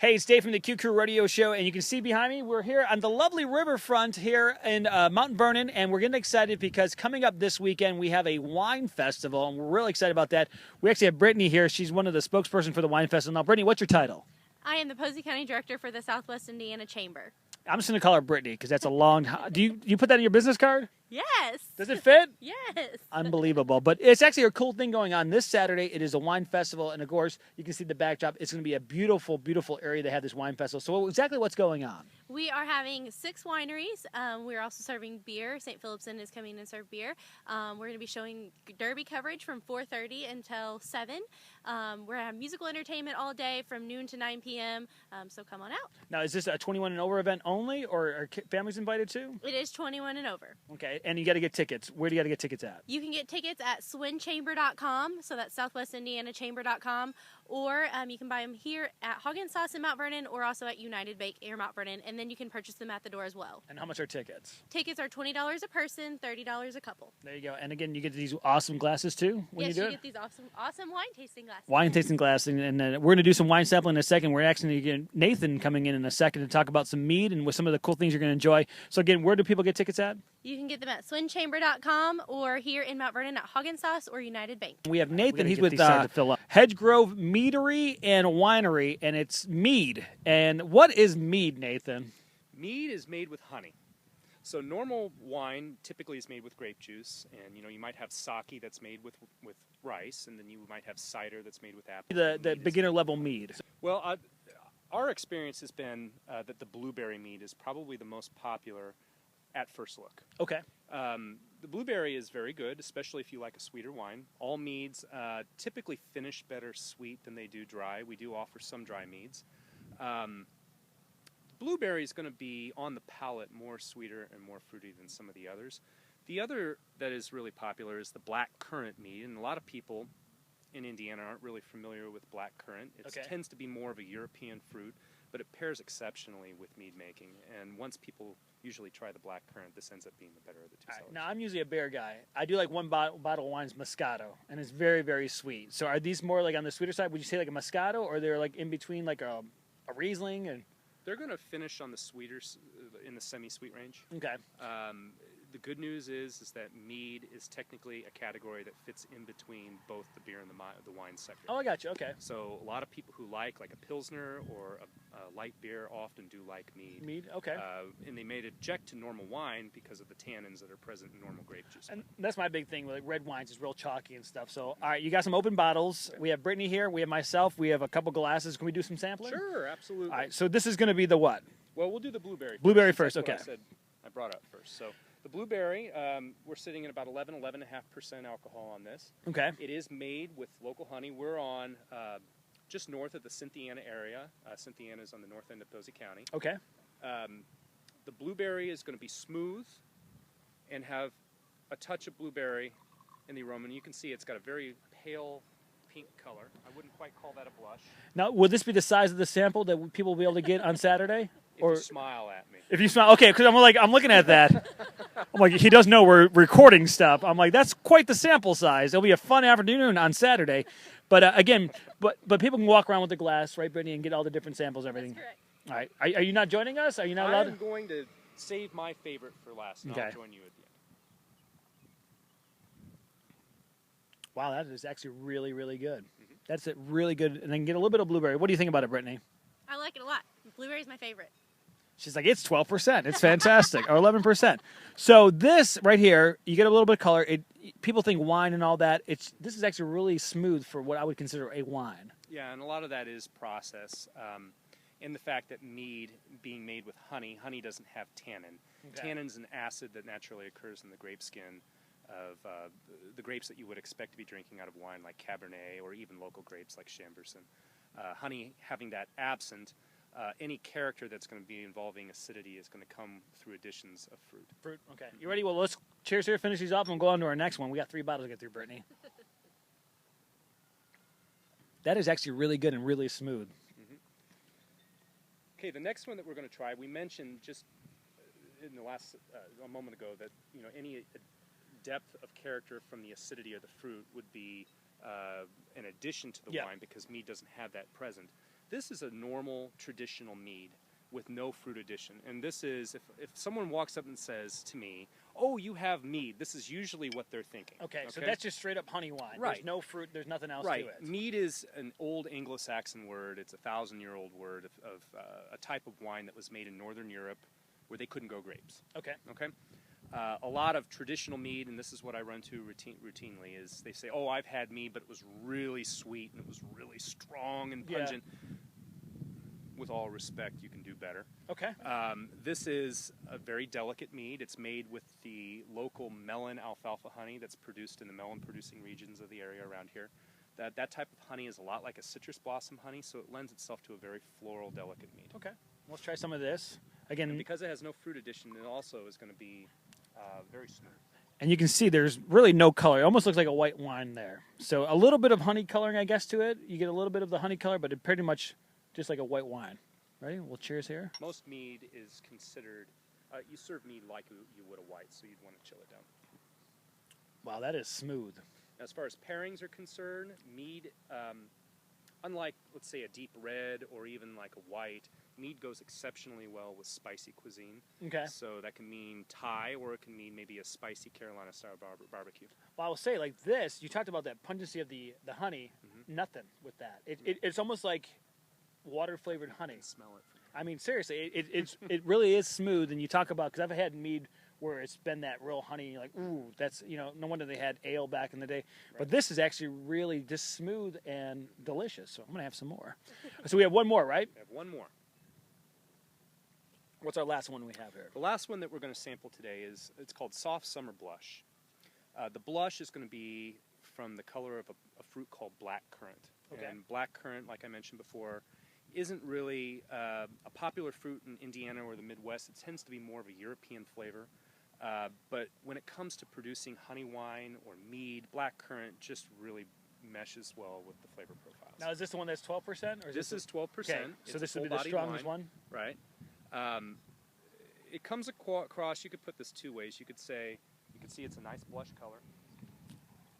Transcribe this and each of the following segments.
Hey, it's Dave from the Q Crew Radio Show, and you can see behind me, we're here on the lovely riverfront here in Mount Vernon, and we're getting excited because coming up this weekend, we have a wine festival, and we're really excited about that. We actually have Brittany here. She's one of the spokesperson for the wine festival. Now, Brittany, what's your title? I am the Posey County Director for the Southwest Indiana Chamber. I'm just going to call her Brittany because that's a long... Do you put that in your business card? Yes. Does it fit? Yes. Unbelievable. But it's actually a cool thing going on this Saturday. It is a wine festival, and of course, you can see the backdrop. It's going to be a beautiful, beautiful area to have this wine festival. So exactly what's going on? We are having 6 wineries. We're also serving beer. St. Phillipson is coming and serve beer. We're going to be showing derby coverage from 4:30 until 7. We're going to have musical entertainment all day from noon to 9 p.m., so come on out. Now, is this a 21 and over event only, or are families invited too? It is 21 and over. Okay, and you got to get tickets. Where do you got to get tickets at? You can get tickets at swinchamber.com, so that's southwestindianachamber.com, or you can buy them here at Hog & Sauce in Mount Vernon, or also at United Bake near Mount Vernon, and then you can purchase them at the door as well. And how much are tickets? Tickets are $20 a person, $30 a couple. There you go. And again, you get these awesome glasses too when yes, you do you get these awesome wine tasting glasses. Wine tasting glass, and we're going to do some wine sampling in a second. We're actually going to get Nathan coming in a second to talk about some mead and with some of the cool things you're going to enjoy. So again, where do people get tickets at? You can get them at swinchamber.com or here in Mount Vernon at Hog & Sauce or United Bank. We have Nathan. He's with Hedgegrove Meadery and Winery, and it's mead. And what is mead, Nathan? Mead is made with honey. So normal wine typically is made with grape juice, and you might have sake that's made with rice, and then you might have cider that's made with apple. The beginner level mead. Well, our experience has been that the blueberry mead is probably the most popular at first look. Okay. The blueberry is very good, especially if you like a sweeter wine. All meads typically finish better sweet than they do dry. We do offer some dry meads. Blueberry is going to be on the palate more sweeter and more fruity than some of the others. The other that is really popular is the black currant mead, and a lot of people in Indiana aren't really familiar with black currant. It tends to be more of a European fruit, but it pairs exceptionally with mead making. And once people usually try the black currant, this ends up being the better of the two sellers. Now, I'm usually a beer guy. I do like one bottle of wine's Moscato, and it's very, very sweet. So are these more like on the sweeter side? Would you say like a Moscato, or they're like in between like a Riesling? And they're going to finish on the sweeter, in the semi-sweet range. Okay. The good news is that mead is technically a category that fits in between both the beer and the wine sector. Oh, I got you. Okay. So a lot of people who like a Pilsner or a light beer often do like mead. Mead, okay. And they may object to normal wine because of the tannins that are present in normal grape juice. And that's my big thing with like red wines is real chalky and stuff. So, all right, you got some open bottles. Okay. We have Brittany here. We have myself. We have a couple glasses. Can we do some sampling? Sure, absolutely. All right, so this is going to be the what? Well, we'll do the blueberry. Blueberry first, okay. I brought up first. So the blueberry, we're sitting at about 11.5% alcohol on this. Okay. It is made with local honey. We're on just north of the Cynthiana area. Cynthiana is on the north end of Posey County. Okay. The blueberry is going to be smooth and have a touch of blueberry in the aroma. And you can see it's got a very pale pink color. I wouldn't quite call that a blush. Now, would this be the size of the sample that people will be able to get on Saturday? If you smile at me. If you smile, okay, because I'm looking at that. I'm like, he does know we're recording stuff. I'm like, that's quite the sample size. It'll be a fun afternoon on Saturday. But again, but people can walk around with the glass, right, Brittany, and get all the different samples, everything. That's correct. All right. Are you not joining us? Are you not allowed? I'm going to save my favorite for last, and I'll join you at the end. Wow, that is actually really, really good. Mm-hmm. That's it, really good. And then get a little bit of blueberry. What do you think about it, Brittany? I like it a lot. Blueberry's my favorite. She's like, it's 12%. It's fantastic. Or 11%. So this right here, you get a little bit of color. People think wine and all that. This is actually really smooth for what I would consider a wine. Yeah, and a lot of that is process. And the fact that mead being made with honey doesn't have tannin. Okay. Tannin's an acid that naturally occurs in the grape skin of the grapes that you would expect to be drinking out of wine, like Cabernet, or even local grapes like Chambourcin. Honey having that absent, any character that's going to be involving acidity is going to come through additions of fruit. Fruit, okay. You ready? Well, let's cheers here, finish these off, and we'll go on to our next one. We got 3 bottles to get through, Brittany. That is actually really good and really smooth. Mm-hmm. Okay, the next one that we're going to try, we mentioned just in the last, a moment ago, that any depth of character from the acidity of the fruit would be an addition to the wine because mead doesn't have that present. This is a normal traditional mead with no fruit addition. And this is, if someone walks up and says to me, oh, you have mead, this is usually what they're thinking. Okay, so that's just straight up honey wine. Right. There's no fruit, there's nothing else Right. to it. Mead is an old Anglo-Saxon word. It's a 1,000-year-old word of a type of wine that was made in Northern Europe where they couldn't grow grapes. Okay. Okay? A lot of traditional mead, and this is what I run to routinely, is they say, oh, I've had mead, but it was really sweet and it was really strong and pungent. With all respect, you can do better. Okay. This is a very delicate mead. It's made with the local melon alfalfa honey that's produced in the melon-producing regions of the area around here. That type of honey is a lot like a citrus blossom honey, so it lends itself to a very floral, delicate mead. Okay. Let's try some of this. Again, And because it has no fruit addition, it also is going to be very smooth. and you can see there's really no color. It almost looks like a white wine there. So a little bit of honey coloring, I guess, to it. You get a little bit of the honey color, but it pretty much just like a white wine. Ready? Well, cheers here. Most mead is considered, you serve mead like you would a white, so you'd want to chill it down. Wow, that is smooth. As far as pairings are concerned, mead, unlike, let's say, a deep red or even like a white, mead goes exceptionally well with spicy cuisine. Okay. So that can mean Thai, or it can mean maybe a spicy Carolina-style barbecue. Well, I will say, like this, you talked about that pungency of the honey. Nothing with that. It's almost like water-flavored honey. Smell it. I mean, seriously, it really is smooth. And you talk about, because I've had mead where it's been that real honey, and you're like, ooh, that's, no wonder they had ale back in the day. Right. But this is actually really just smooth and delicious. So I'm going to have some more. So we have one more, right? We have one more. What's our last one we have here? The last one that we're going to sample today it's called Soft Summer Blush. The blush is going to be from the color of a fruit called black currant. Okay. And black currant, like I mentioned before, isn't really a popular fruit in Indiana or the Midwest. It tends to be more of a European flavor. But when it comes to producing honey wine or mead, black currant just really meshes well with the flavor profiles. Now, is this the one that's 12%? Or This is 12%. Okay. So this would be the strongest one? Right. It comes across, you could put this two ways. You could see it's a nice blush color.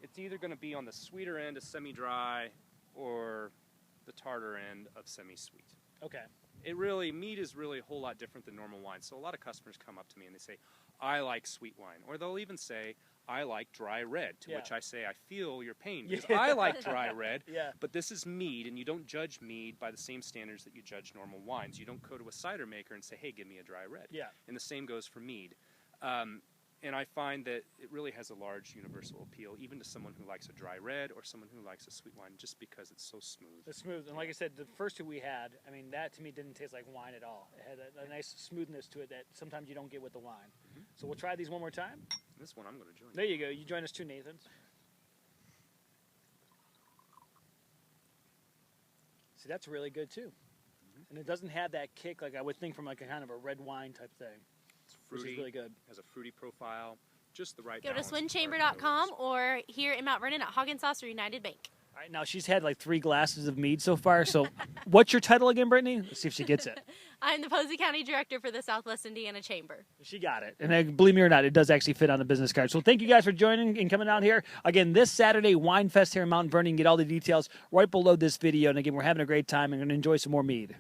It's either going to be on the sweeter end of semi-dry or the tartar end of semi-sweet. Okay. Mead is really a whole lot different than normal wine. So a lot of customers come up to me and they say, I like sweet wine. Or they'll even say, I like dry red, to which I say, I feel your pain, because I like dry red, but this is mead, and you don't judge mead by the same standards that you judge normal wines. You don't go to a cider maker and say, hey, give me a dry red. Yeah. And the same goes for mead. And I find that it really has a large universal appeal, even to someone who likes a dry red or someone who likes a sweet wine, just because it's so smooth. It's smooth. And like I said, the first two we had, I mean, that to me didn't taste like wine at all. It had a nice smoothness to it that sometimes you don't get with the wine. So we'll try these one more time. This one I'm going to join. There you go. You join us too, Nathan. See, that's really good too. And it doesn't have that kick like I would think from like a kind of a red wine type thing. It's fruity. Which is really good. Has a fruity profile. Just the right Go to balance. swinchamber.com or here in Mount Vernon at Hagen Sauce or United Bank. All right, now she's had like 3 glasses of mead so far. So what's your title again, Brittany? Let's see if she gets it. I'm the Posey County Director for the Southwest Indiana Chamber. She got it. And believe me or not, it does actually fit on the business card. So thank you guys for joining and coming out here. Again, this Saturday, Wine Fest here in Mount Vernon. You can get all the details right below this video. And again, we're having a great time and going to enjoy some more mead.